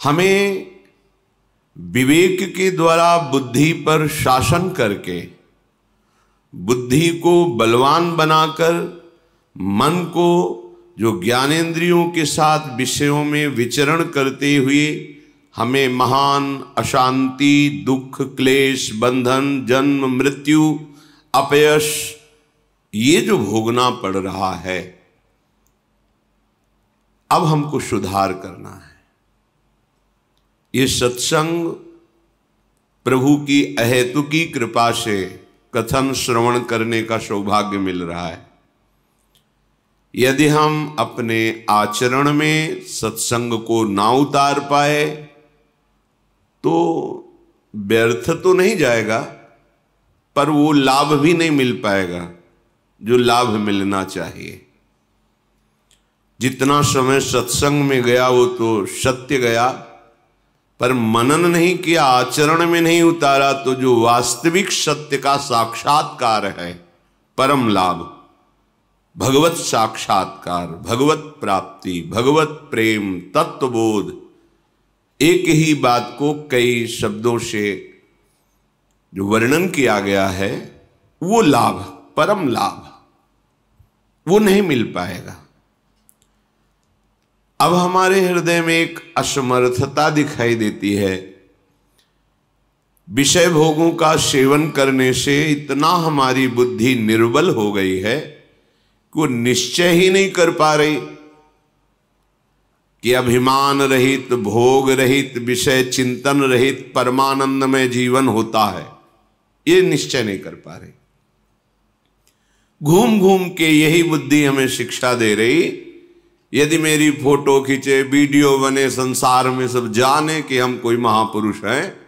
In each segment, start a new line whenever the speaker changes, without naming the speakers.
हमें विवेक के द्वारा बुद्धि पर शासन करके, बुद्धि को बलवान बनाकर, मन को जो ज्ञानेंद्रियों के साथ विषयों में विचरण करते हुए हमें महान अशांति, दुख, क्लेश, बंधन, जन्म, मृत्यु, अपयश ये जो भोगना पड़ रहा है, अब हमको सुधार करना है। ये सत्संग प्रभु की अहेतुकी कृपा से कथन श्रवण करने का सौभाग्य मिल रहा है। यदि हम अपने आचरण में सत्संग को ना उतार पाए तो व्यर्थ तो नहीं जाएगा, पर वो लाभ भी नहीं मिल पाएगा जो लाभ मिलना चाहिए। जितना समय सत्संग में गया वो तो सत्य गया, पर मनन नहीं किया, आचरण में नहीं उतारा तो जो वास्तविक सत्य का साक्षात्कार है, परम लाभ, भगवत साक्षात्कार, भगवत प्राप्ति, भगवत प्रेम, तत्वबोध, एक ही बात को कई शब्दों से जो वर्णन किया गया है, वो लाभ, परम लाभ, वो नहीं मिल पाएगा। अब हमारे हृदय में एक असमर्थता दिखाई देती है। विषय भोगों का सेवन करने से इतना हमारी बुद्धि निर्बल हो गई है कि वो निश्चय ही नहीं कर पा रही कि अभिमान रहित, भोग रहित, विषय चिंतन रहित परमानंदमय जीवन होता है। ये निश्चय नहीं कर पा रही। घूम घूम के यही बुद्धि हमें शिक्षा दे रही, यदि मेरी फोटो खींचे, वीडियो बने, संसार में सब जाने कि हम कोई महापुरुष हैं,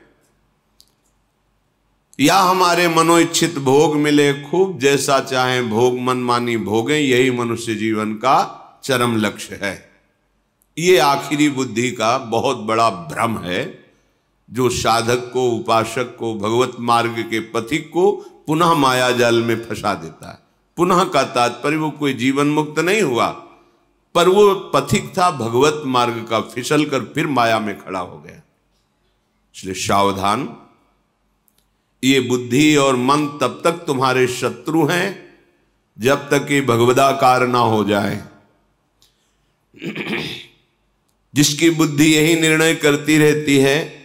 या हमारे मनोइच्छित भोग मिले, खूब जैसा चाहे भोग मनमानी भोगें, यही मनुष्य जीवन का चरम लक्ष्य है। ये आखिरी बुद्धि का बहुत बड़ा भ्रम है जो साधक को, उपासक को, भगवत मार्ग के पथिक को पुनः माया जाल में फंसा देता है। पुनः का तात्पर्य वो कोई जीवन मुक्त नहीं हुआ, पर वो पथिक था भगवत मार्ग का, फिसल कर फिर माया में खड़ा हो गया। इसलिए सावधान, ये बुद्धि और मन तब तक तुम्हारे शत्रु हैं जब तक ये भगवदाकार ना हो जाए। जिसकी बुद्धि यही निर्णय करती रहती है,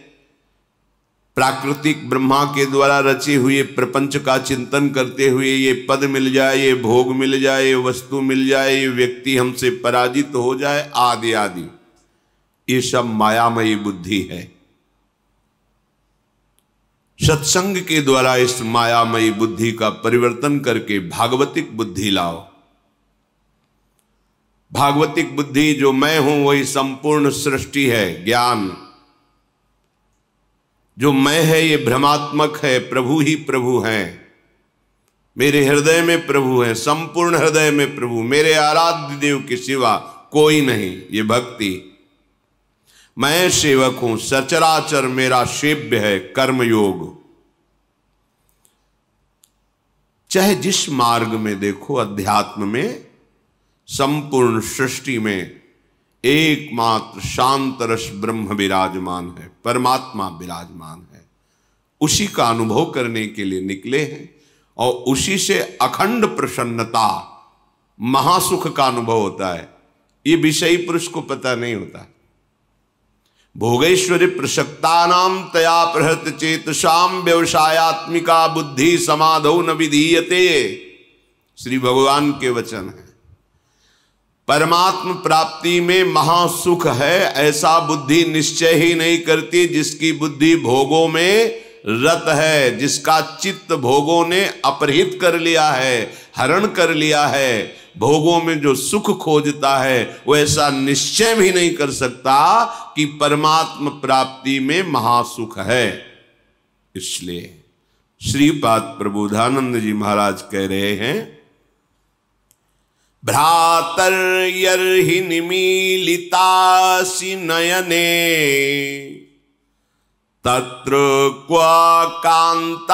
प्राकृतिक ब्रह्मा के द्वारा रचे हुए प्रपंच का चिंतन करते हुए, ये पद मिल जाए, ये भोग मिल जाए, ये वस्तु मिल जाए, ये व्यक्ति हमसे पराजित हो जाए, आदि आदि, ये सब मायामयी बुद्धि है। सत्संग के द्वारा इस मायामयी बुद्धि का परिवर्तन करके भागवतिक बुद्धि लाओ। भागवतिक बुद्धि जो मैं हूं वही संपूर्ण सृष्टि है, ज्ञान जो मैं है ये भ्रमात्मक है, प्रभु ही प्रभु हैं, मेरे हृदय में प्रभु है, संपूर्ण हृदय में प्रभु, मेरे आराध्य देव के सिवा कोई नहीं, ये भक्ति। मैं सेवक हूं, सचराचर मेरा सेव्य है, कर्मयोग। चाहे जिस मार्ग में देखो, अध्यात्म में, संपूर्ण सृष्टि में एकमात्र शांत रस ब्रह्म विराजमान है, परमात्मा विराजमान है। उसी का अनुभव करने के लिए निकले हैं और उसी से अखंड प्रसन्नता, महासुख का अनुभव होता है। ये विषयी पुरुष को पता नहीं होता। भोगेश्वरी प्रसक्तानाम तया प्रहृत चेतसाम व्यवसायात्मिका बुद्धि समाधौ न विधीयते, श्री भगवान के वचन है। परमात्म प्राप्ति में महासुख है, ऐसा बुद्धि निश्चय ही नहीं करती जिसकी बुद्धि भोगों में रत है, जिसका चित्त भोगों ने अपहृत कर लिया है, हरण कर लिया है। भोगों में जो सुख खोजता है वो ऐसा निश्चय भी नहीं कर सकता कि परमात्म प्राप्ति में महासुख है। इसलिए श्रीपाद प्रबोधानंद जी महाराज कह रहे हैं, भ्रातर्यर्हि निमीलितासि नयने तत्र क्वा कान्तात्मज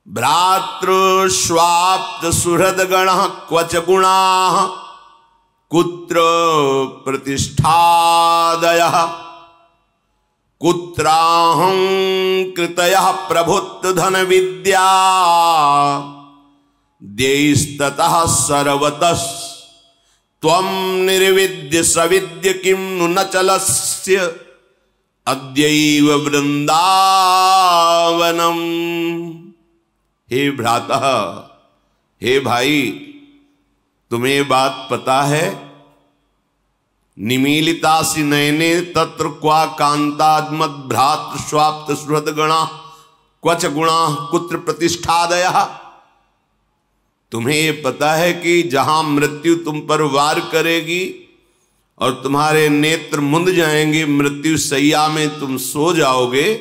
भ्रातृ स्वाप्त सुहृदगणः क्वच गुणाः कुत्र प्रतिष्ठादयः कुत्राहं कृतयः प्रभुत्व धन विद्या देस्ततः सर्वतः त्वं निर्विद्य सविद्य किं नु न चलस्य अद्यैव वृंदावनम। हे भ्रातः, हे भाई, तुम्हें बात पता है? निमीलितासि नयने तत्र क्वा कांताद्मद भ्रातृ स्वाप्त सुहृद गणा क्वच गुणा कुत्र प्रतिष्ठादयः। तुम्हें ये पता है कि जहां मृत्यु तुम पर वार करेगी और तुम्हारे नेत्र मुंद जाएंगे, मृत्यु सैया में तुम सो जाओगे,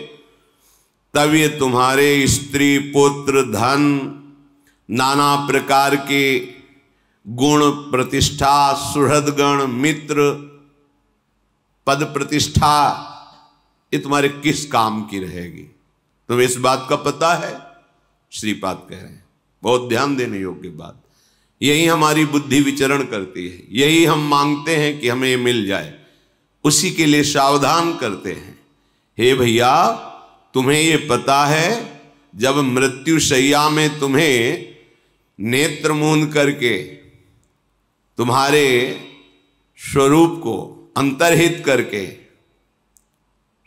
तब ये तुम्हारे स्त्री पुत्र धन नाना प्रकार के गुण प्रतिष्ठा सुहृदगण मित्र पद प्रतिष्ठा ये तुम्हारे किस काम की रहेगी? तुम्हें इस बात का पता है? श्रीपाद कह रहे हैं, बहुत ध्यान देने योग्य बात। यही हमारी बुद्धि विचरण करती है, यही हम मांगते हैं कि हमें मिल जाए, उसी के लिए सावधान करते हैं। हे भैया, तुम्हें ये पता है जब मृत्यु शैया में तुम्हें नेत्र मूंद करके तुम्हारे स्वरूप को अंतर्हित करके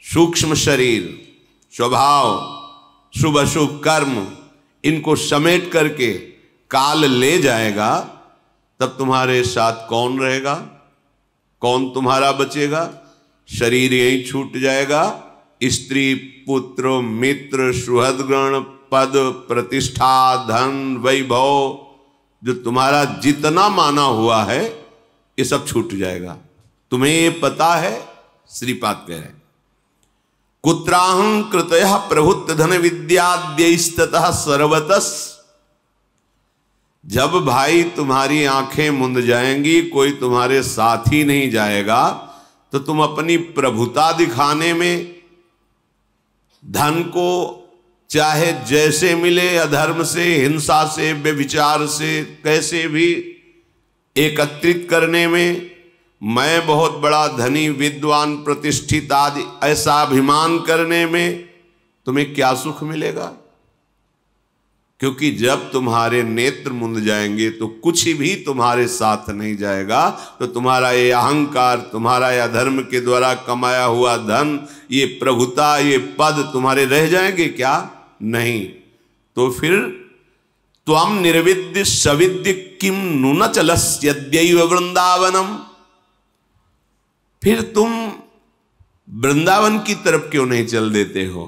सूक्ष्म शरीर स्वभाव शुभ अशुभ कर्म इनको समेट करके काल ले जाएगा, तब तुम्हारे साथ कौन रहेगा? कौन तुम्हारा बचेगा? शरीर यही छूट जाएगा। स्त्री पुत्र मित्र सुहृदगण पद प्रतिष्ठा धन वैभव जो तुम्हारा जितना माना हुआ है ये सब छूट जाएगा। तुम्हें ये पता है? श्रीपाद कह रहे हैं, कुत्राहं कृतयः प्रभुत्व धन विद्याद्यैस्ततः सर्वतः। जब भाई तुम्हारी आंखें मुंद जाएंगी, कोई तुम्हारे साथ ही नहीं जाएगा, तो तुम अपनी प्रभुता दिखाने में धन को चाहे जैसे मिले, अधर्म से, हिंसा से, व्यभिचार से, कैसे भी एकत्रित करने में, मैं बहुत बड़ा धनी विद्वान प्रतिष्ठित आदि ऐसा अभिमान करने में तुम्हें क्या सुख मिलेगा? क्योंकि जब तुम्हारे नेत्र मुंद जाएंगे तो कुछ भी तुम्हारे साथ नहीं जाएगा, तो तुम्हारा ये अहंकार, तुम्हारा ये अधर्म के द्वारा कमाया हुआ धन, ये प्रभुता, ये पद तुम्हारे रह जाएंगे क्या? नहीं। तो फिर त्वं निर्विद्य सविद्य किम नु न चलस्यद्यैव वृंदावनम। फिर तुम वृंदावन की तरफ क्यों नहीं चल देते हो?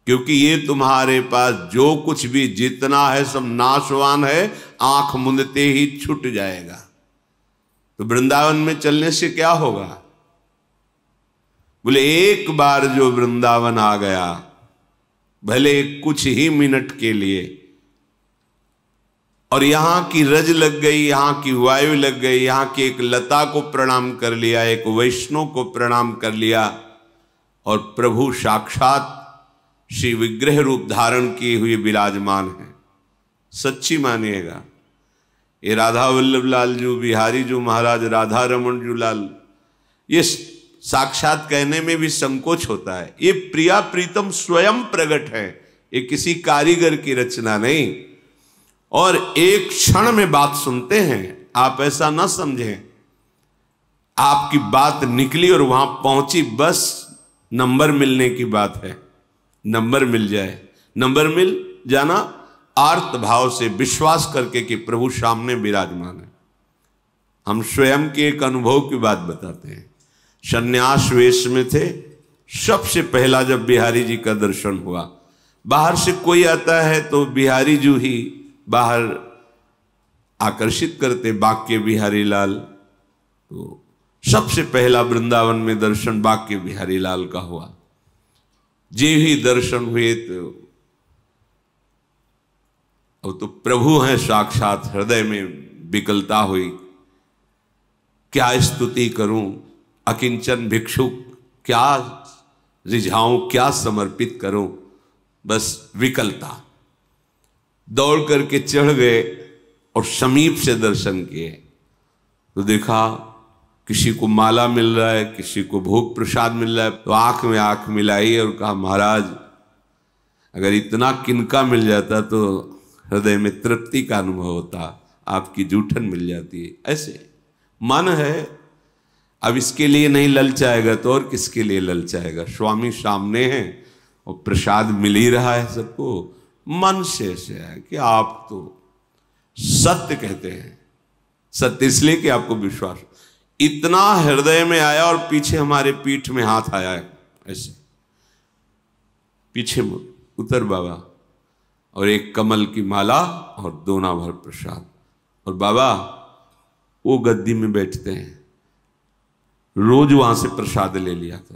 क्योंकि ये तुम्हारे पास जो कुछ भी जितना है सब नाशवान है, आंख मुंदते ही छूट जाएगा। तो वृंदावन में चलने से क्या होगा? बोले एक बार जो वृंदावन आ गया, भले कुछ ही मिनट के लिए, और यहां की रज लग गई, यहां की वायु लग गई, यहां की एक लता को प्रणाम कर लिया, एक वैष्णव को प्रणाम कर लिया, और प्रभु साक्षात श्री विग्रह रूप धारण किए हुए विराजमान है। सच्ची मानिएगा, ये राधा वल्लभ लाल जो बिहारी जो महाराज राधा रमन जो लाल, ये साक्षात कहने में भी संकोच होता है। ये प्रिया प्रीतम स्वयं प्रकट है, ये किसी कारीगर की रचना नहीं। और एक क्षण में बात सुनते हैं, आप ऐसा ना समझें आपकी बात निकली और वहां पहुंची, बस नंबर मिलने की बात है। नंबर मिल जाए, नंबर मिल जाना आर्त भाव से विश्वास करके कि प्रभु सामने विराजमान है। हम स्वयं के एक अनुभव की बात बताते हैं। सन्यास वेश में थे, सबसे पहला जब बिहारी जी का दर्शन हुआ, बाहर से कोई आता है तो बिहारी जी ही बाहर आकर्षित करते, बाक्य बिहारी लाल। तो सबसे पहला वृंदावन में दर्शन बाक्य बिहारी लाल का हुआ। जे ही दर्शन हुए तो प्रभु हैं साक्षात, हृदय में विकलता हुई, क्या स्तुति करूं, अकिंचन भिक्षुक क्या रिझाऊं, क्या समर्पित करूं, बस विकलता। दौड़ करके चढ़ गए और समीप से दर्शन किए। तो देखा किसी को माला मिल रहा है, किसी को भोग प्रसाद मिल रहा है, तो आंख में आंख मिलाई और कहा महाराज अगर इतना किनका मिल जाता तो हृदय में तृप्ति का अनुभव होता, आपकी जूठन मिल जाती है। ऐसे मन है, अब इसके लिए नहीं ललचाएगा तो और किसके लिए ललचाएगा। स्वामी सामने हैं और प्रसाद मिल ही रहा है सबको। मन से ऐसे है कि आप तो सत्य कहते हैं, सत्य इसलिए कि आपको विश्वास, इतना हृदय में आया और पीछे हमारे पीठ में हाथ आया है, ऐसे पीछे उतर बाबा, और एक कमल की माला और दोना भर प्रसाद। और बाबा वो गद्दी में बैठते हैं, रोज वहां से प्रसाद ले लिया था।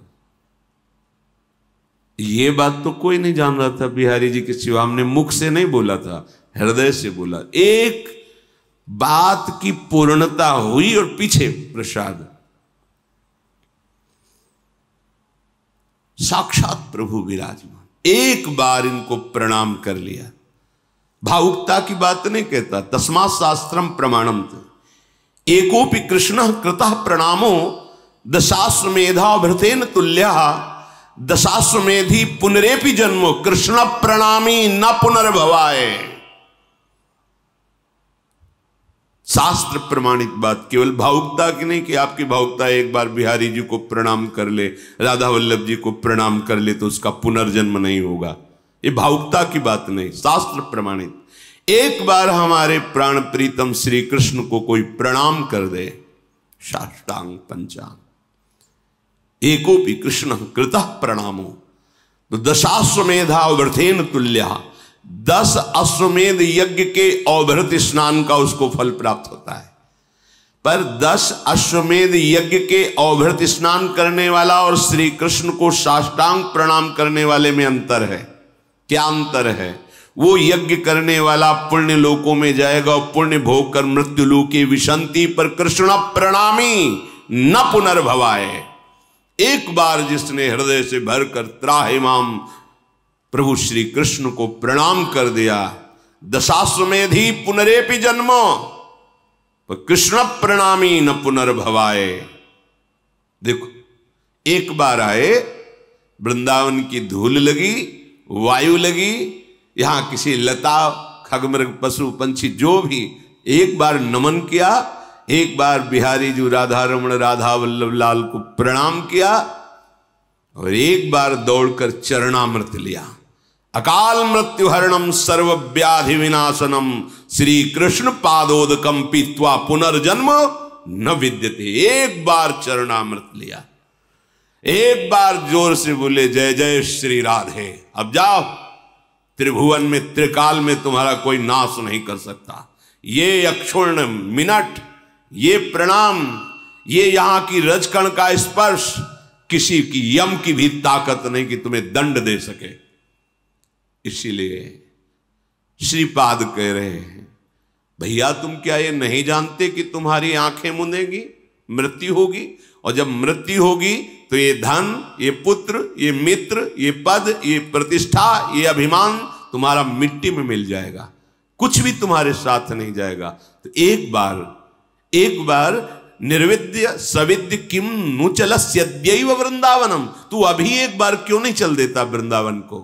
ये बात तो कोई नहीं जान रहा था बिहारी जी के सिवा, हमने मुख से नहीं बोला था, हृदय से बोला। एक बात की पूर्णता हुई और पीछे प्रसाद। साक्षात प्रभु विराजमान, एक बार इनको प्रणाम कर लिया। भावुकता की बात नहीं कहता, तस्मात् शास्त्रम प्रमाणम। एकोपि कृष्ण कृतः प्रणामो दशाश्वमेधा भृतेन तुल्यः दशाश्वमेधी पुनरेपि जन्मो कृष्ण प्रणामी न पुनर्भवाय। शास्त्र प्रमाणित बात, केवल भावुकता की नहीं कि आपकी भावुकता एक बार बिहारी जी को प्रणाम कर ले, राधा वल्लभ जी को प्रणाम कर ले तो उसका पुनर्जन्म नहीं होगा। ये भावुकता की बात नहीं, शास्त्र प्रमाणित। एक बार हमारे प्राण प्रीतम श्री कृष्ण को कोई प्रणाम कर दे, साष्टांग पंचांग, एकोपि कृष्ण कृतः प्रणामो तो दशाश्वमेधा अवभृतेन तुल्यः, 10 अश्वमेध यज्ञ के अवभृत स्नान का उसको फल प्राप्त होता है। पर 10 अश्वमेध यज्ञ के अवभृत स्नान करने वाला और श्री कृष्ण को साष्टांग प्रणाम करने वाले में अंतर है। क्या अंतर है? वो यज्ञ करने वाला पुण्य लोकों में जाएगा और पुण्य भोग कर मृत्यु लोके विशंति, पर कृष्ण प्रणामी न पुनर्भवाए। एक बार जिसने हृदय से भरकर त्राहिमाम प्रभु श्री कृष्ण को प्रणाम कर दिया, दशाश्वमेधी पुनरेपि जन्मो, पर कृष्ण प्रणामी न पुनर्भवाए। देखो, एक बार आए, वृंदावन की धूल लगी, वायु लगी, यहां किसी लता खगमृग पशु पंछी जो भी एक बार नमन किया, एक बार बिहारी जी राधा रमण राधा वल्लभ लाल को प्रणाम किया और एक बार दौड़कर चरणामृत लिया। अकाल मृत्यु हरणम सर्व व्याधि विनाशनम श्री कृष्ण पादोदकम पीत्वा पुनर्जन्म न विद्यते। एक बार चरणामृत लिया, एक बार जोर से बोले जय जय श्री राधे। अब जाओ, त्रिभुवन में त्रिकाल में तुम्हारा कोई नाश नहीं कर सकता। ये अक्षुण्ण मिनट, ये प्रणाम, ये यहां की रजकण का स्पर्श, किसी की यम की भी ताकत नहीं कि तुम्हें दंड दे सके। इसीलिए श्रीपाद कह रहे हैं, भैया तुम क्या ये नहीं जानते कि तुम्हारी आंखें मुंदेंगी, मृत्यु होगी, और जब मृत्यु होगी तो ये धन, ये पुत्र, ये मित्र, ये पद, ये प्रतिष्ठा, ये अभिमान तुम्हारा मिट्टी में मिल जाएगा, कुछ भी तुम्हारे साथ नहीं जाएगा। तो एक बार निर्विद्य सविद्य किम नु चलस्यद्यैव वृंदावनम, तू अभी एक बार क्यों नहीं चल देता वृंदावन को?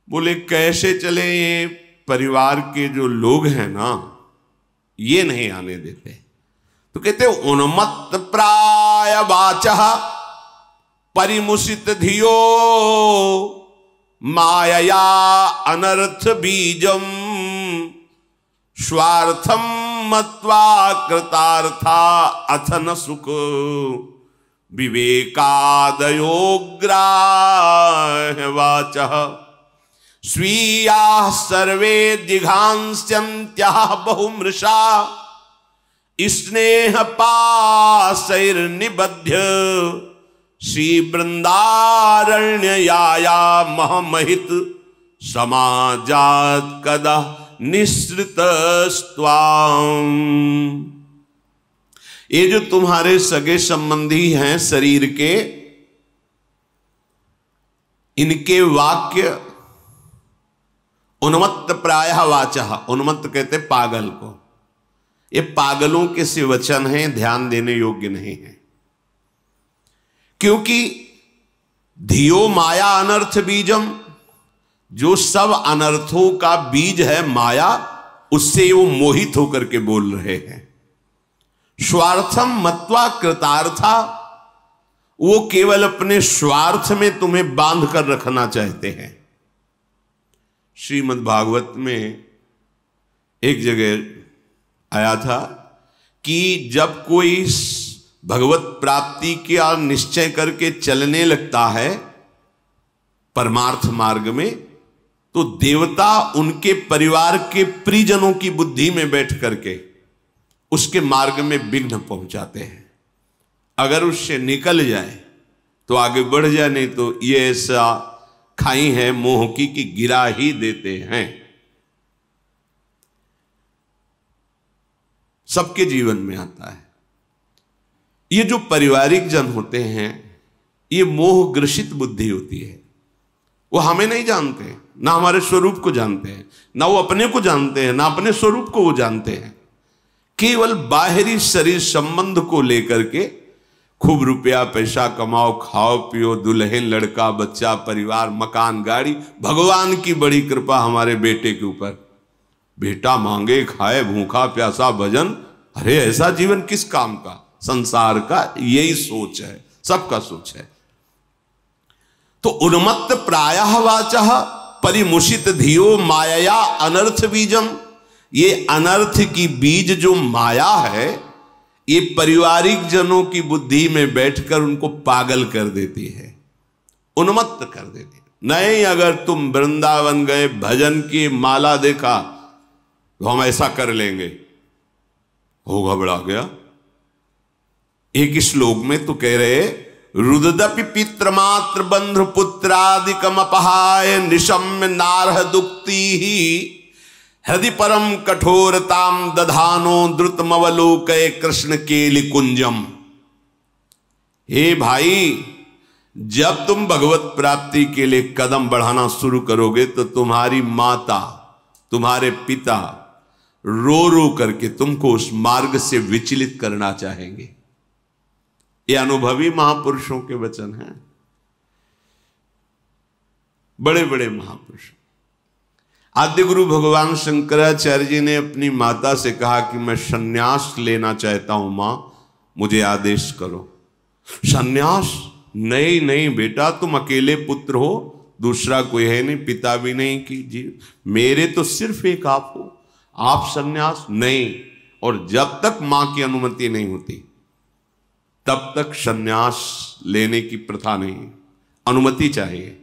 बोले कैसे चले? ये परिवार के जो लोग हैं ना, ये नहीं आने देते। तो कहते उन्मत्त प्राय वाचः परिमुषित धियो मायया अनर्थ बीजम स्वार्थम मत्वा कृतार्था अथ न सुख विवेकादयोग्राह वाचः स्वीयाः सर्वे दिघांस्यन्त्याः बहुमृषा स्नेह पाशैर्निबध्य श्री वृंदारण्यया महमहित समाजात कदा निःसृतस्त्वाम्। ये जो तुम्हारे सगे संबंधी हैं शरीर के, इनके वाक्य उन्मत्त प्रायः वाचः, उन्मत्त कहते पागल को, ये पागलों के से वचन हैं, ध्यान देने योग्य नहीं है। क्योंकि धियो माया अनर्थ बीजम, जो सब अनर्थों का बीज है माया, उससे वो मोहित होकर के बोल रहे हैं। स्वार्थम मत्वा कृतार्था, वो केवल अपने स्वार्थ में तुम्हें बांध कर रखना चाहते हैं। श्रीमद् भागवत में एक जगह आया था कि जब कोई भगवत प्राप्ति का निश्चय करके चलने लगता है परमार्थ मार्ग में, तो देवता उनके परिवार के परिजनों की बुद्धि में बैठ करके उसके मार्ग में विघ्न पहुंचाते हैं। अगर उससे निकल जाए तो आगे बढ़ जाए, नहीं तो ये ऐसा खाई है मोह की कि गिरा ही देते हैं। सबके जीवन में आता है। ये जो पारिवारिक जन होते हैं, ये मोह ग्रसित बुद्धि होती है। वो हमें नहीं जानते, ना हमारे स्वरूप को जानते हैं, ना वो अपने को जानते हैं, ना अपने स्वरूप को वो जानते हैं। केवल बाहरी शरीर संबंध को लेकर के खूब रुपया पैसा कमाओ, खाओ पियो, दुल्हन लड़का बच्चा परिवार मकान गाड़ी, भगवान की बड़ी कृपा हमारे बेटे के ऊपर, बेटा मांगे खाए भूखा प्यासा भजन। अरे ऐसा जीवन किस काम का? संसार का यही सोच है, सबका सोच है। तो उन्मत्त प्रायः वाचः परिमुषित धियो माया अनर्थ बीजम, ये अनर्थ की बीज जो माया है, ये पारिवारिक जनों की बुद्धि में बैठकर उनको पागल कर देती है, उन्मत्त कर देती है। नहीं, अगर तुम वृंदावन गए, भजन की माला देखा तो हम ऐसा कर लेंगे, हो घबरा गया। एक श्लोक में तो कह रहे, रुददपि पितृमात्र बंधु पुत्रादिकम अपहाय निशम्य नारह दुक्ति ही हृदय परम कठोरताम दधानो द्रुतमवलोकय कृष्ण केलि कुंजम। हे भाई, जब तुम भगवत प्राप्ति के लिए कदम बढ़ाना शुरू करोगे तो तुम्हारी माता तुम्हारे पिता रो रो करके तुमको उस मार्ग से विचलित करना चाहेंगे। ये अनुभवी महापुरुषों के वचन हैं, बड़े बड़े महापुरुष। आद्य गुरु भगवान शंकराचार्य जी ने अपनी माता से कहा कि मैं सन्यास लेना चाहता हूं मां, मुझे आदेश करो। सन्यास? नहीं नहीं बेटा, तुम अकेले पुत्र हो, दूसरा कोई है नहीं, पिता भी नहीं कीजिए, मेरे तो सिर्फ एक आप हो, आप सन्यास? नहीं। और जब तक मां की अनुमति नहीं होती तब तक सन्यास लेने की प्रथा नहीं, अनुमति चाहिए।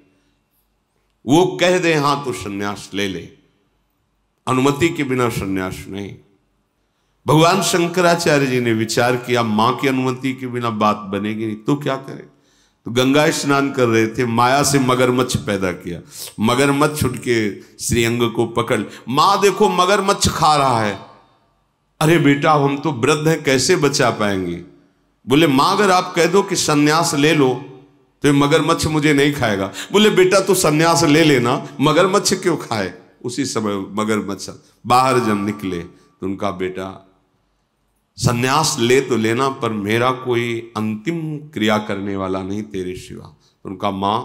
वो कह दे हां तो सन्यास ले ले, अनुमति के बिना सन्यास नहीं। भगवान शंकराचार्य जी ने विचार किया, मां की अनुमति के बिना बात बनेगी नहीं, तो क्या करें? तो गंगा स्नान कर रहे थे, माया से मगरमच्छ पैदा किया। मगरमच्छ उठ के श्रीअंग को पकड़, मां देखो मगरमच्छ खा रहा है। अरे बेटा, हम तो वृद्ध हैं, कैसे बचा पाएंगे? बोले मां, अगर आप कह दो कि सन्यास ले लो तो मगरमच्छ मुझे नहीं खाएगा। बोले बेटा, तो सन्यास ले लेना, मगरमच्छ क्यों खाए? उसी समय मगरमच्छ बाहर जब निकले तो उनका बेटा, सन्यास ले तो लेना, पर मेरा कोई अंतिम क्रिया करने वाला नहीं तेरे सिवा। तो उनका मां,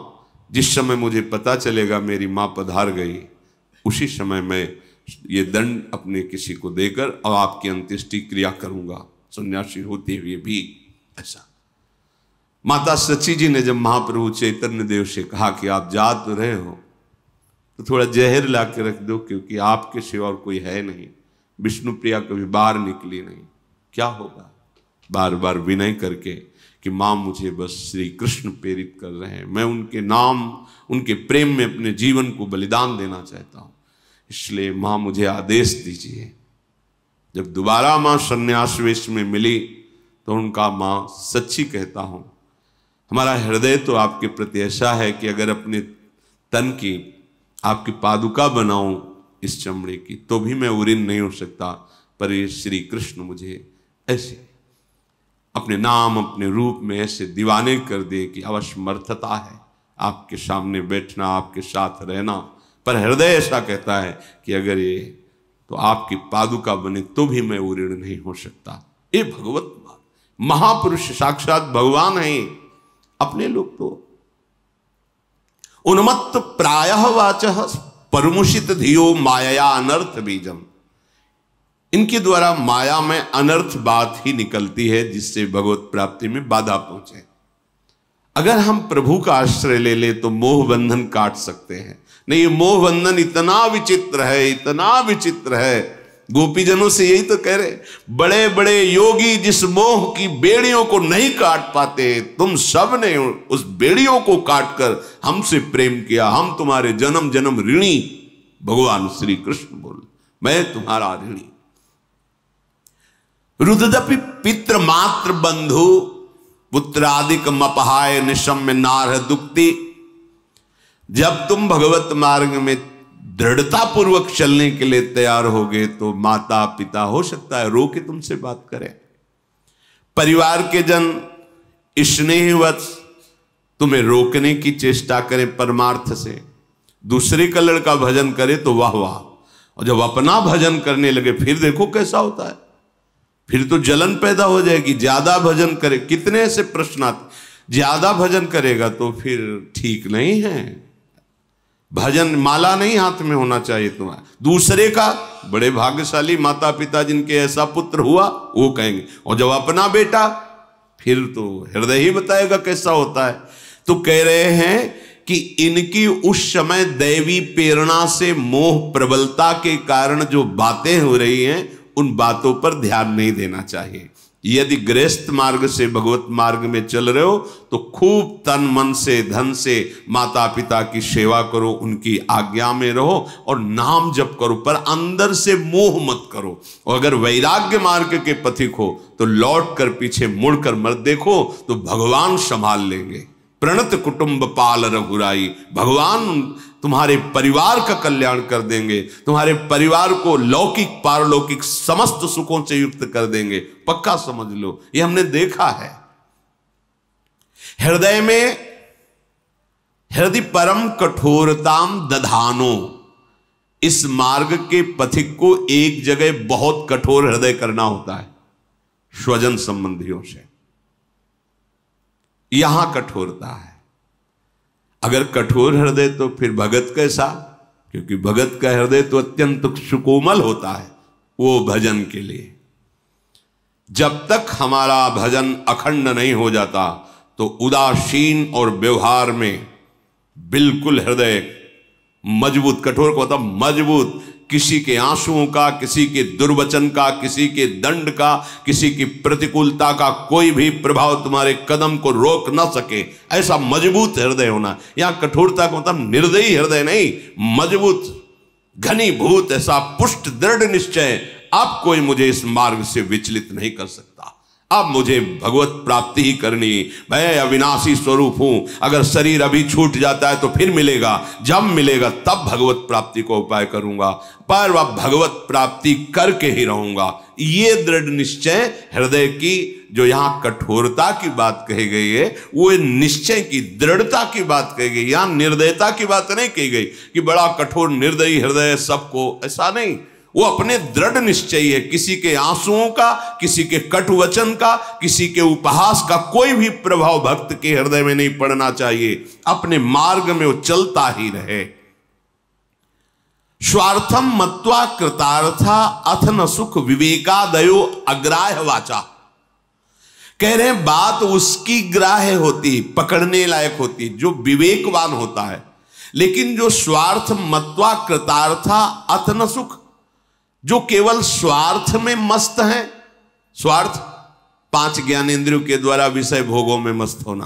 जिस समय मुझे पता चलेगा मेरी मां पधार गई, उसी समय मैं ये दंड अपने किसी को देकर और आपकी अंत्येष्टि क्रिया करूंगा, सन्यासी होते हुए भी। ऐसा माता सची जी ने जब महाप्रभु चैतन्य देव से कहा कि आप जा तो रहे हो तो थोड़ा जहर ला के रख दो, क्योंकि आपके सिवा और कोई है नहीं। विष्णु प्रिया कभी बाहर निकली नहीं, क्या होगा? बार बार विनय करके कि मां मुझे बस श्री कृष्ण प्रेरित कर रहे हैं, मैं उनके नाम उनके प्रेम में अपने जीवन को बलिदान देना चाहता हूं, इसलिए मां मुझे आदेश दीजिए। जब दोबारा मां सन्यास वेश में मिली तो उनका, मां सच्ची कहता हूं, हमारा हृदय तो आपके प्रति ऐसा है कि अगर अपने तन की आपकी पादुका बनाऊं इस चमड़े की तो भी मैं उरीन नहीं हो सकता, पर ये श्री कृष्ण मुझे ऐसे अपने नाम अपने रूप में ऐसे दीवाने कर दे कि अवश्यमर्थता है आपके सामने बैठना, आपके साथ रहना। पर हृदय ऐसा कहता है कि अगर ये तो आपकी पादुका बने तो भी मैं वो ऋण नहीं हो सकता। ये भगवत महापुरुष साक्षात भगवान है। अपने लोग तो उन्मत्त प्रायः वाचः परमुषित धियो माया अनर्थ बीजम, इनके द्वारा माया में अनर्थ बात ही निकलती है जिससे भगवत प्राप्ति में बाधा पहुंचे। अगर हम प्रभु का आश्रय ले ले तो मोह बंधन काट सकते हैं। नहीं, ये मोह बंधन इतना विचित्र है, इतना विचित्र है। गोपीजनों से यही तो कह रहे, बड़े बड़े योगी जिस मोह की बेड़ियों को नहीं काट पाते, तुम सब ने उस बेड़ियों को काटकर हमसे प्रेम किया, हम तुम्हारे जन्म जन्म ऋणी। भगवान श्री कृष्ण बोल, मैं तुम्हारा ऋणी। रुददपि पित्र मात्र बंधु पुत्रादिक मपहाय निशम्य नारह दुक्ति। जब तुम भगवत मार्ग में दृढ़ता पूर्वक चलने के लिए तैयार होगे तो माता पिता हो सकता है रो के तुमसे बात करें, परिवार के जन स्नेहवश तुम्हें रोकने की चेष्टा करें परमार्थ से। दूसरे का लड़का भजन करे तो वाह वाह, और जब अपना भजन करने लगे फिर देखो कैसा होता है। फिर तो जलन पैदा हो जाएगी। ज्यादा भजन करे, कितने ऐसे प्रश्न आते, ज्यादा भजन करेगा तो फिर ठीक नहीं है। भजन माला नहीं हाथ में होना चाहिए तुम्हारा। दूसरे का, बड़े भाग्यशाली माता पिता जिनके ऐसा पुत्र हुआ, वो कहेंगे, और जब अपना बेटा, फिर तो हृदय ही बताएगा कैसा होता है। तो कह रहे हैं कि इनकी उस समय दैवी प्रेरणा से मोह प्रबलता के कारण जो बातें हो रही हैं उन बातों पर ध्यान नहीं देना चाहिए। यदि गृहस्थ मार्ग से भगवत मार्ग में चल रहे हो तो खूब तन मन से धन से माता पिता की सेवा करो, उनकी आज्ञा में रहो और नाम जप करो, पर अंदर से मोह मत करो। और अगर वैराग्य मार्ग के पथिक हो तो लौट कर पीछे मुड़कर मत देखो, तो भगवान संभाल लेंगे। प्रणत कुटुंब पाल रघुराई, भगवान तुम्हारे परिवार का कल्याण कर देंगे, तुम्हारे परिवार को लौकिक पारलौकिक समस्त सुखों से युक्त कर देंगे, पक्का समझ लो। ये हमने देखा है। हृदय परम कठोरताम दधानो, इस मार्ग के पथिक को एक जगह बहुत कठोर हृदय करना होता है, स्वजन संबंधियों से। यहां कठोरता है। अगर कठोर हृदय तो फिर भगत कैसा, क्योंकि भगत का हृदय तो अत्यंत सुकोमल होता है वो भजन के लिए। जब तक हमारा भजन अखंड नहीं हो जाता तो उदासीन और व्यवहार में बिल्कुल हृदय मजबूत, कठोर को होता मजबूत, किसी के आंसुओं का, किसी के दुर्वचन का, किसी के दंड का, किसी की प्रतिकूलता का कोई भी प्रभाव तुम्हारे कदम को रोक ना सके, ऐसा मजबूत हृदय होना। यहां कठोरता का मतलब निर्दयी हृदय नहीं, मजबूत घनीभूत ऐसा पुष्ट दृढ़ निश्चय, अब कोई मुझे इस मार्ग से विचलित नहीं कर सकता, अब मुझे भगवत प्राप्ति ही करनी। मैं अविनाशी स्वरूप हूं, अगर शरीर अभी छूट जाता है तो फिर मिलेगा, जब मिलेगा तब भगवत प्राप्ति को उपाय करूंगा, पर वह भगवत प्राप्ति करके ही रहूंगा। ये दृढ़ निश्चय हृदय की, जो यहां कठोरता की बात कही गई है वो निश्चय की दृढ़ता की बात कही गई। यहां निर्दयता की बात नहीं कही गई कि बड़ा कठोर निर्दयी हृदय सबको, ऐसा नहीं। वो अपने दृढ़ निश्चय है, किसी के आंसुओं का, किसी के कटु वचन का, किसी के उपहास का कोई भी प्रभाव भक्त के हृदय में नहीं पड़ना चाहिए। अपने मार्ग में वो चलता ही रहे। स्वार्थम मत्वा कृतार्था अथ न सुख विवेकादयो अग्राह्य वाचा। कह रहे हैं बात उसकी ग्राह्य होती, पकड़ने लायक होती, जो विवेकवान होता है। लेकिन जो स्वार्थ मत्वा कृतार्था अथ न सुख, जो केवल स्वार्थ में मस्त हैं, स्वार्थ 5 ज्ञानेंद्रियों के द्वारा विषय भोगों में मस्त होना,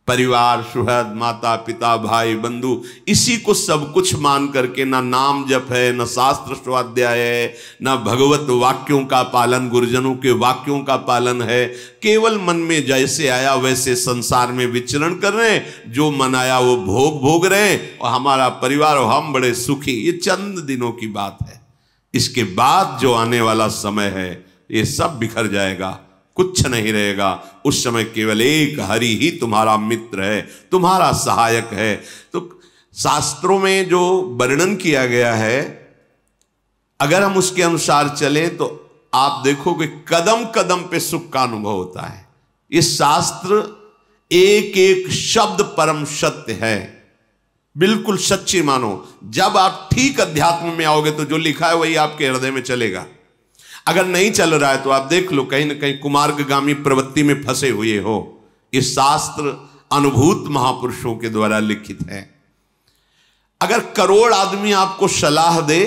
परिवार, सुहृद, माता पिता, भाई बंधु, इसी को सब कुछ मान करके ना नाम जप है, न शास्त्र स्वाध्याय है, न भगवत वाक्यों का पालन, गुरुजनों के वाक्यों का पालन है। केवल मन में जैसे आया वैसे संसार में विचरण कर रहे हैं, जो मन आया वो भोग रहे हैं, और हमारा परिवार और हम बड़े सुखी। ये चंद दिनों की बात है। इसके बाद जो आने वाला समय है ये सब बिखर जाएगा, कुछ नहीं रहेगा। उस समय केवल एक हरि ही तुम्हारा मित्र है, तुम्हारा सहायक है। तो शास्त्रों में जो वर्णन किया गया है, अगर हम उसके अनुसार चलें तो आप देखोगे कदम कदम पे सुख का अनुभव होता है। ये शास्त्र एक एक शब्द परम सत्य है, बिल्कुल सच्ची मानो। जब आप ठीक अध्यात्म में आओगे तो जो लिखा है वही आपके हृदय में चलेगा। अगर नहीं चल रहा है तो आप देख लो, कहीं ना कहीं कुमार्गगामी प्रवृत्ति में फंसे हुए हो। ये शास्त्र अनुभूत महापुरुषों के द्वारा लिखित है। अगर करोड़ आदमी आपको सलाह दे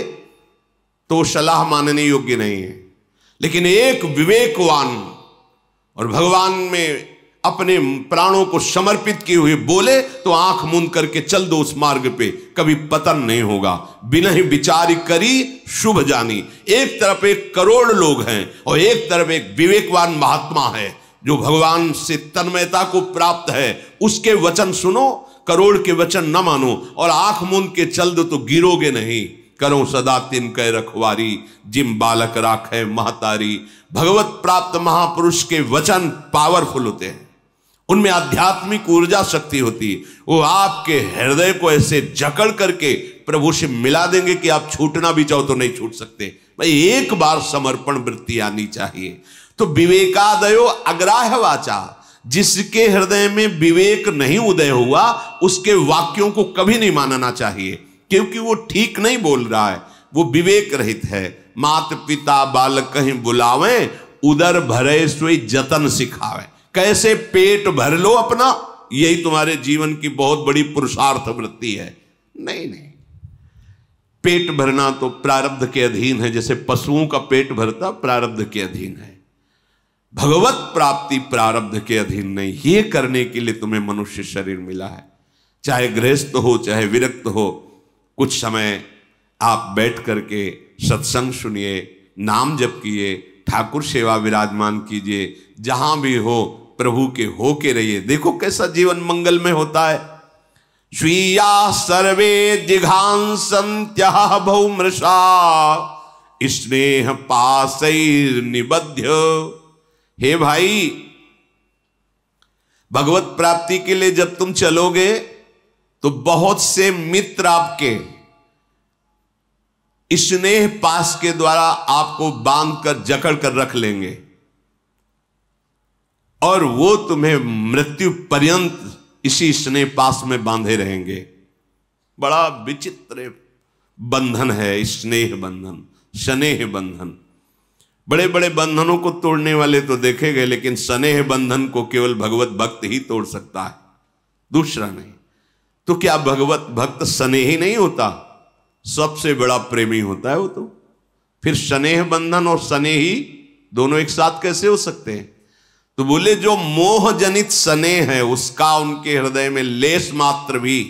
तो सलाह मानने योग्य नहीं है, लेकिन एक विवेकवान और भगवान में अपने प्राणों को समर्पित किए हुए बोले तो आंख मूंद करके चल दो उस मार्ग पे, कभी पतन नहीं होगा। बिना ही विचार करी शुभ जानी। एक तरफ एक करोड़ लोग हैं और एक तरफ एक विवेकवान महात्मा है जो भगवान से तन्मयता को प्राप्त है। उसके वचन सुनो, करोड़ के वचन न मानो और आंख मूंद के चल दो तो गिरोगे नहीं। करो सदा तिनके रखवारी, जिम बालक राखे महतारी। भगवत प्राप्त महापुरुष के वचन पावरफुल होते हैं, उनमें आध्यात्मिक ऊर्जा शक्ति होती है। वो आपके हृदय को ऐसे जकड़ करके प्रभु से मिला देंगे कि आप छूटना भी चाहो तो नहीं छूट सकते। भाई एक बार समर्पण वृत्ति आनी चाहिए। तो विवेकादयो अग्राह्य वाचा, जिसके हृदय में विवेक नहीं उदय हुआ उसके वाक्यों को कभी नहीं मानना चाहिए, क्योंकि वो ठीक नहीं बोल रहा है, वो विवेक रहित है। मात पिता बालक कहीं बुलावे, उदर भरे सोई जतन सिखावे। कैसे पेट भर लो अपना, यही तुम्हारे जीवन की बहुत बड़ी पुरुषार्थ वृत्ति है। नहीं नहीं, पेट भरना तो प्रारब्ध के अधीन है, जैसे पशुओं का पेट भरता प्रारब्ध के अधीन है। भगवत प्राप्ति प्रारब्ध के अधीन नहीं। ये करने के लिए तुम्हें मनुष्य शरीर मिला है, चाहे गृहस्थ हो चाहे विरक्त हो। कुछ समय आप बैठ करके सत्संग सुनिए, नाम जप किए, ठाकुर सेवा विराजमान कीजिए, जहां भी हो प्रभु के हो के रहिए। देखो कैसा जीवन मंगल में होता है। स्वीया सर्वे जिघांसन्त्यः बहुमृषा स्नेह पासैर निबध्य। हे भाई, भगवत प्राप्ति के लिए जब तुम चलोगे तो बहुत से मित्र आपके स्नेह पास के द्वारा आपको बांध कर जकड़ कर रख लेंगे और वो तुम्हें मृत्यु पर्यंत इसी स्नेह पास में बांधे रहेंगे। बड़ा विचित्र बंधन है स्नेह बंधन, स्नेह बंधन। बड़े बड़े बंधनों को तोड़ने वाले तो देखे गए, लेकिन स्नेह बंधन को केवल भगवत भक्त ही तोड़ सकता है, दूसरा नहीं। तो क्या भगवत भक्त स्नेही नहीं होता? सबसे बड़ा प्रेमी होता है वो तो। फिर स्नेह बंधन और स्नेही दोनों एक साथ कैसे हो सकते हैं? तो बोले जो मोह जनित स्नेह है उसका उनके हृदय में लेस मात्र भी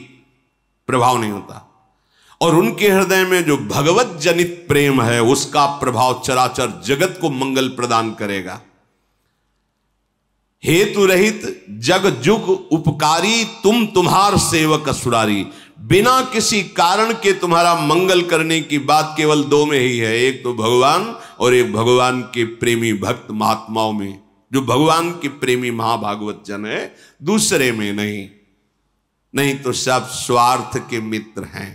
प्रभाव नहीं होता, और उनके हृदय में जो भगवत जनित प्रेम है उसका प्रभाव चराचर जगत को मंगल प्रदान करेगा। हेतु रहित जग जुग उपकारी, तुम तुम्हार सेवक असुरारी। बिना किसी कारण के तुम्हारा मंगल करने की बात केवल दो में ही है, एक तो भगवान और एक भगवान के प्रेमी भक्त महात्माओं में। जो भगवान के प्रेमी महाभागवत जन है, दूसरे में नहीं। नहीं तो सब स्वार्थ के मित्र हैं।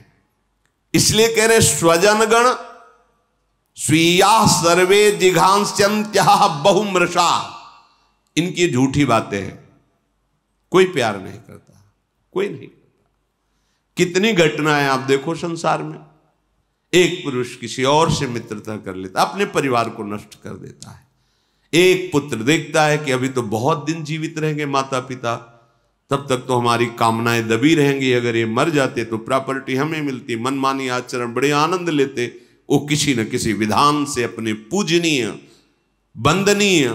इसलिए कह रहे स्वजनगण स्वीया सर्वे जिघांस्यन्त्यः बहुमृषा। इनकी झूठी बातें हैं, कोई प्यार नहीं करता, कोई नहीं करता। कितनी घटनाएं आप देखो संसार में, एक पुरुष किसी और से मित्रता कर लेता, अपने परिवार को नष्ट कर देता है। एक पुत्र देखता है कि अभी तो बहुत दिन जीवित रहेंगे माता पिता, तब तक तो हमारी कामनाएं दबी रहेंगी, अगर ये मर जाते तो प्रॉपर्टी हमें मिलती, मनमानी आचरण, बड़े आनंद लेते। वो किसी न किसी विधान से अपने पूजनीय वंदनीय,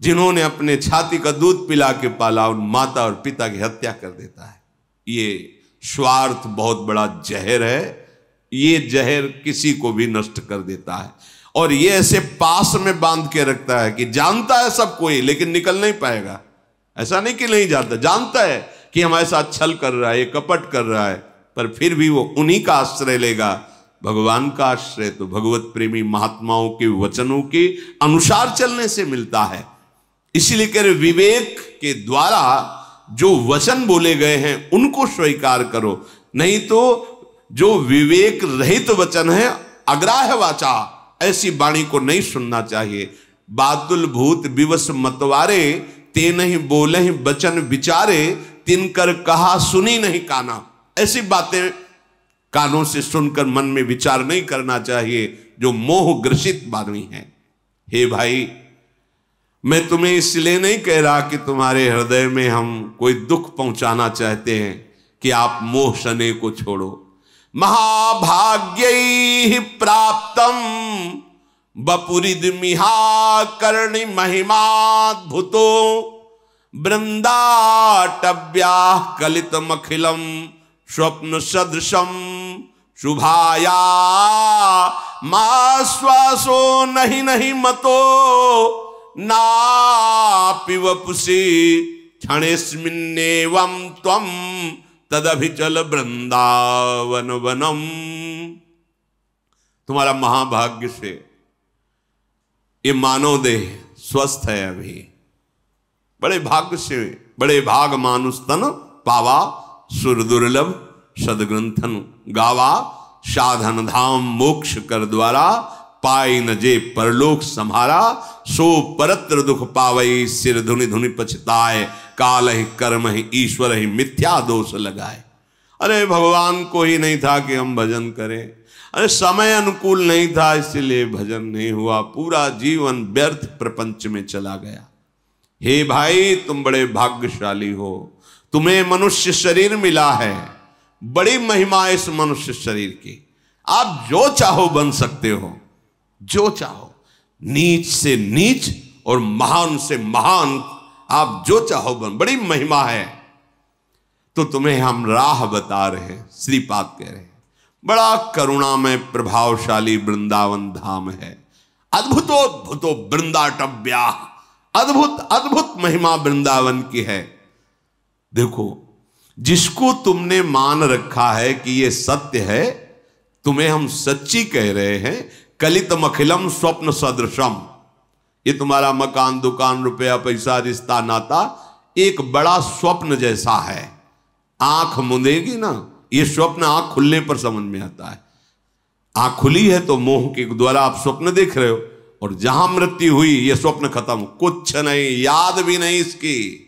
जिन्होंने अपने छाती का दूध पिला के पाला, उन माता और पिता की हत्या कर देता है। ये स्वार्थ बहुत बड़ा जहर है, ये जहर किसी को भी नष्ट कर देता है। और ये ऐसे पास में बांध के रखता है कि जानता है सब कोई, लेकिन निकल नहीं पाएगा। ऐसा नहीं कि नहीं जानता, जानता है कि हमारे साथ छल कर रहा है, ये कपट कर रहा है, पर फिर भी वो उन्हीं का आश्रय लेगा। भगवान का आश्रय तो भगवत प्रेमी महात्माओं के वचनों के अनुसार चलने से मिलता है। इसीलिए कह रहे विवेक के द्वारा जो वचन बोले गए हैं उनको स्वीकार करो, नहीं तो जो विवेक रहित वचन है अग्राह्य वाचा, ऐसी वाणी को नहीं सुनना चाहिए। बातुल भूत विवश मतवारे, ते नहीं बोले ही बचन विचारे, तिनकर कहा सुनी नहीं काना। ऐसी बातें कानों से सुनकर मन में विचार नहीं करना चाहिए जो मोह ग्रसित वाणी है। हे भाई, मैं तुम्हें इसलिए नहीं कह रहा कि तुम्हारे हृदय में हम कोई दुख पहुंचाना चाहते हैं कि आप मोह शने को छोड़ो। महाभाग्यै प्राप्तम वपुरिदमिहा कर्णि महिमाद्भुतो, वृंदाटव्या कलितमखिलम स्वप्न सदृशम शुभाया, मां श्वासो नहीं नहीं मतो नापि वपुषि, क्षणेस्मिन्नेवं त्वं तदभिचल वृंदावन वनम। तुम्हारा महाभाग्य से ये मानव देह स्वस्थ है अभी। बड़े भाग्य से, बड़े भाग मानुष तन पावा, सुर दुर्लभ सदग्रंथन गावा, साधन धाम मोक्ष कर द्वारा, पाई न जे परलोक सम्हारा, सो परत्र दुख पावई, सिर धुनि धुनि पछताए, काल ही कर्म ही ईश्वर ही मिथ्या दोष लगाए। अरे भगवान को ही नहीं था कि हम भजन करें, अरे समय अनुकूल नहीं था इसलिए भजन नहीं हुआ, पूरा जीवन व्यर्थ प्रपंच में चला गया। हे भाई, तुम बड़े भाग्यशाली हो, तुम्हें मनुष्य शरीर मिला है, बड़ी महिमा इस मनुष्य शरीर की। आप जो चाहो बन सकते हो, जो चाहो, नीच से नीच और महान से महान, आप जो चाहो बन, बड़ी महिमा है। तो तुम्हें हम राह बता रहे हैं, श्रीपाद कह रहे हैं, बड़ा करुणामय प्रभावशाली वृंदावन धाम है। अद्भुतोद्भुतो वृंदाटव्या, अद्भुत अद्भुत महिमा वृंदावन की है। देखो, जिसको तुमने मान रखा है कि ये सत्य है, तुम्हें हम सच्ची कह रहे हैं। कलितम अखिलम स्वप्न सदृशम, ये तुम्हारा मकान दुकान रुपया पैसा रिश्ता नाता एक बड़ा स्वप्न जैसा है। आंख मुंदेगी ना, ये स्वप्न आंख खुलने पर समझ में आता है। आंख खुली है तो मोह के द्वारा आप स्वप्न देख रहे हो, और जहां मृत्यु हुई ये स्वप्न खत्म, कुछ नहीं, याद भी नहीं इसकी।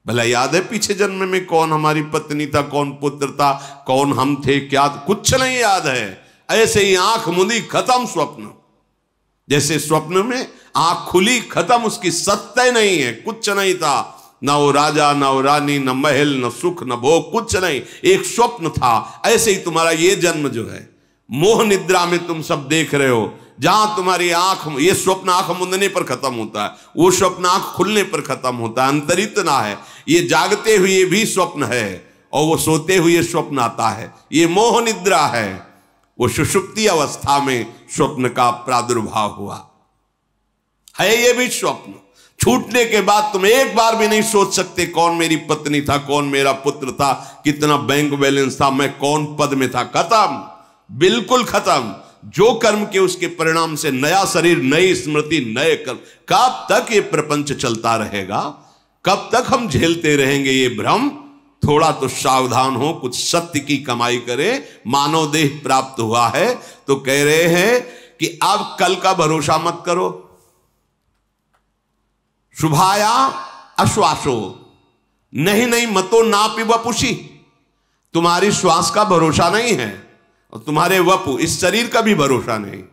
भला याद है पीछे जन्म में कौन हमारी पत्नी था, कौन पुत्र था, कौन हम थे, क्या, कुछ नहीं याद है। ऐसे ही आंख मुंदी खत्म स्वप्न, जैसे स्वप्न में आंख खुली खत्म, उसकी सत्य नहीं है, कुछ नहीं था, न वो राजा न वो रानी, न महल न सुख न भोग, कुछ नहीं, एक स्वप्न था। ऐसे ही तुम्हारा ये जन्म जो है, मोह निद्रा में तुम सब देख रहे हो, जहां तुम्हारी आंख, ये स्वप्न आंख मुंदने पर खत्म होता है, वो स्वप्न आंख खुलने पर खत्म होता है, अंतर इतना है। ये जागते हुए भी स्वप्न है और वो सोते हुए स्वप्न आता है, ये मोह निद्रा है। वो सुषुप्ति अवस्था में स्वप्न का प्रादुर्भाव हुआ है, ये भी स्वप्न। छूटने के बाद तुम एक बार भी नहीं सोच सकते कौन मेरी पत्नी था, कौन मेरा पुत्र था, कितना बैंक बैलेंस था, मैं कौन पद में था, खत्म, बिल्कुल खत्म। जो कर्म के उसके परिणाम से नया शरीर, नई स्मृति, नए कर्म। कब तक ये प्रपंच चलता रहेगा, कब तक हम झेलते रहेंगे ये भ्रम? थोड़ा तो सावधान हो, कुछ सत्य की कमाई करे। मानव देह प्राप्त हुआ है तो कह रहे हैं कि अब कल का भरोसा मत करो। शुभाया अश्वासो, नहीं नहीं मतो नापि वपुषि, तुम्हारी श्वास का भरोसा नहीं है और तुम्हारे वपु, इस शरीर का भी भरोसा नहीं,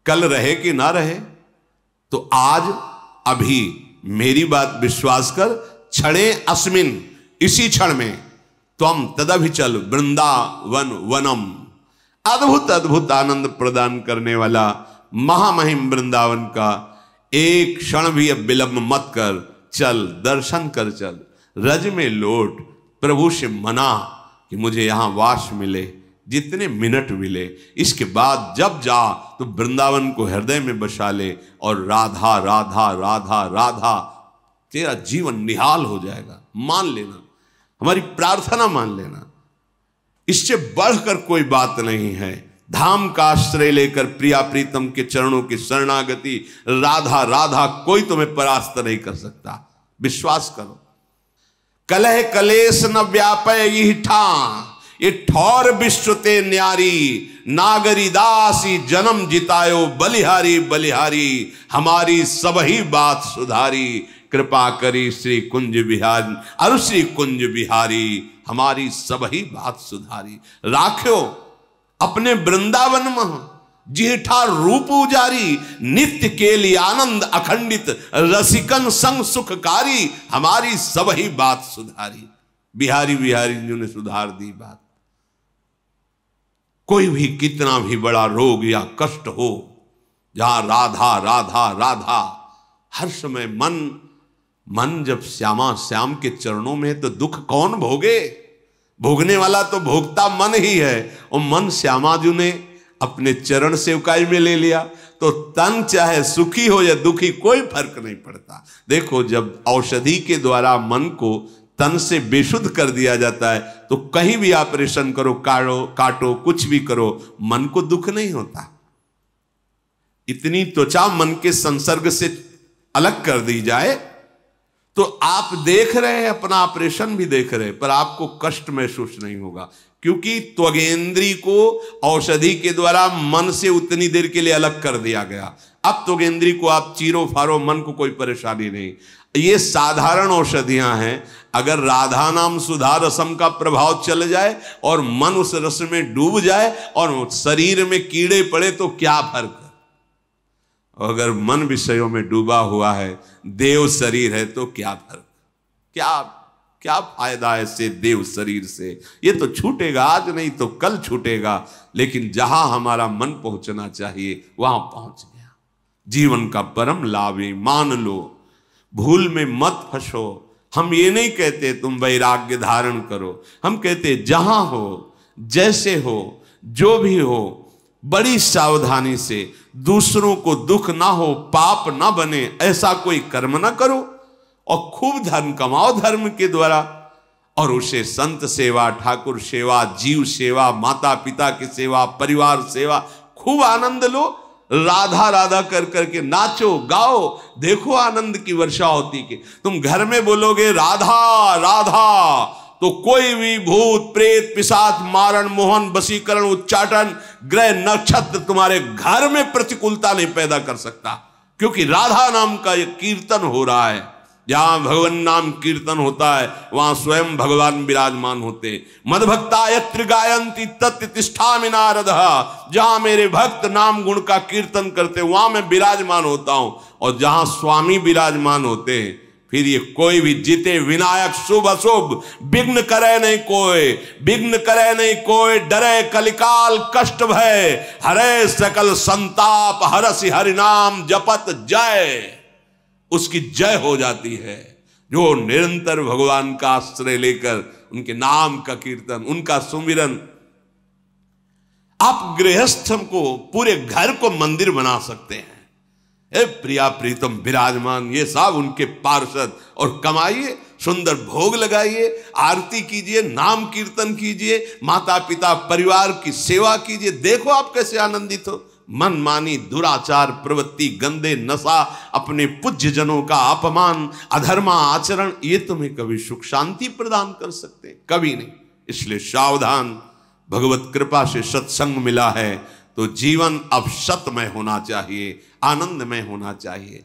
कल रहे कि ना रहे। तो आज अभी मेरी बात विश्वास कर, क्षणे अस्मिन, इसी क्षण में, त्वम तदभिचल वृंदावन वनम, अद्भुत अद्भुत आनंद प्रदान करने वाला महामहिम वृंदावन का एक क्षण भी अब विलंब मत कर, चल दर्शन कर, चल रज में लौट, प्रभु से मना कि मुझे यहां वास मिले, जितने मिनट मिले, इसके बाद जब जा तो वृंदावन को हृदय में बसा ले और राधा राधा राधा राधा, तेरा जीवन निहाल हो जाएगा। मान लेना, हमारी प्रार्थना मान लेना, इससे बढ़कर कोई बात नहीं है। धाम का आश्रय लेकर प्रिया प्रीतम के चरणों की शरणागति, राधा राधा, कोई तुम्हें परास्त नहीं कर सकता, विश्वास करो। कलह कलेश न व्यापय यही ठा, ये ठौर विश्व ते न्यारी, नागरी दासी जन्म जितायो, बलिहारी बलिहारी हमारी सबही बात सुधारी। कृपा करी श्री कुंज बिहारी, अरु श्री कुंज बिहारी हमारी सबही बात सुधारी। राख्यो अपने वृंदावन में जिठा रूप उजारी, नित्य के लिए आनंद अखंडित, रसिकन संग सुखकारी हमारी सबही बात सुधारी। बिहारी बिहारी जी ने सुधार दी बात। कोई भी कितना भी बड़ा रोग या कष्ट हो, जहां राधा राधा राधा हर समय मन जब श्यामा श्याम के चरणों में है तो दुख कौन भोगे? भोगने वाला तो भोगता मन ही है। और मन श्यामा जी ने अपने चरण सेवकाई में ले लिया तो तन चाहे सुखी हो या दुखी कोई फर्क नहीं पड़ता। देखो, जब औषधि के द्वारा मन को तन से बेशुद्ध कर दिया जाता है तो कहीं भी ऑपरेशन करो, काटो कुछ भी करो, मन को दुख नहीं होता। इतनी त्वचा मन के संसर्ग से अलग कर दी जाए तो आप देख रहे हैं, अपना ऑपरेशन भी देख रहे हैं, पर आपको कष्ट महसूस नहीं होगा, क्योंकि त्वगेंद्री को औषधि के द्वारा मन से उतनी देर के लिए अलग कर दिया गया। अब त्वगेंद्री को आप चीरो फारो, मन को कोई परेशानी नहीं। ये साधारण औषधियां हैं। अगर राधा नाम सुधा रसम का प्रभाव चल जाए और मन उस रस में डूब जाए और शरीर में कीड़े पड़े तो क्या फर्क? अगर मन विषयों में डूबा हुआ है, देव शरीर है, तो क्या फर्क? क्या फायदा है से देव शरीर से? ये तो छूटेगा, आज नहीं तो कल छूटेगा, लेकिन जहां हमारा मन पहुंचना चाहिए वहां पहुंच गया। जीवन का परम लाभ है, मान लो, भूल में मत फंसो। हम ये नहीं कहते तुम वैराग्य धारण करो, हम कहते जहां हो, जैसे हो, जो भी हो, बड़ी सावधानी से, दूसरों को दुख ना हो, पाप ना बने, ऐसा कोई कर्म ना करो और खूब धन कमाओ धर्म के द्वारा, और उसे संत सेवा, ठाकुर सेवा, जीव सेवा, माता पिता की सेवा, परिवार सेवा, खूब आनंद लो। राधा राधा कर करके नाचो गाओ, देखो आनंद की वर्षा होती कि तुम घर में बोलोगे राधा राधा तो कोई भी भूत प्रेत पिशाच मारण मोहन वशीकरण उच्चाटन ग्रह नक्षत्र तुम्हारे घर में प्रतिकूलता नहीं पैदा कर सकता, क्योंकि राधा नाम का ये कीर्तन हो रहा है। जहां भगवान नाम कीर्तन होता है वहां स्वयं भगवान विराजमान होते। मदभक्ता यत्र गायन्ति तत्र तिष्ठामि नारदः, जहां मेरे भक्त नाम गुण का कीर्तन करते वहां मैं विराजमान होता हूं। और जहां स्वामी विराजमान होते हैं फिर ये कोई भी जीते विनायक शुभ अशुभ विघ्न करे नहीं कोई, विघ्न करे नहीं कोई, डरे कलिकाल कष्ट भय, हरे सकल संताप, हरसि हरिनाम जपत जय, उसकी जय हो जाती है। जो निरंतर भगवान का आश्रय लेकर उनके नाम का कीर्तन, उनका सुमिरन, आप गृहस्थ को पूरे घर को मंदिर बना सकते हैं। ए प्रिया प्रीतम विराजमान, ये सब उनके पार्षद, और कमाइए, सुंदर भोग लगाइए, आरती कीजिए, नाम कीर्तन कीजिए, माता पिता परिवार की सेवा कीजिए। देखो आप कैसे आनंदित हो। मनमानी दुराचार प्रवृत्ति, गंदे नशा, अपने पूज्य जनों का अपमान, अधर्मा आचरण, ये तुम्हें कभी सुख शांति प्रदान कर सकते? कभी नहीं। इसलिए सावधान। भगवत कृपा से सत्संग मिला है तो जीवन अब सतमय होना चाहिए, आनंदमय होना चाहिए।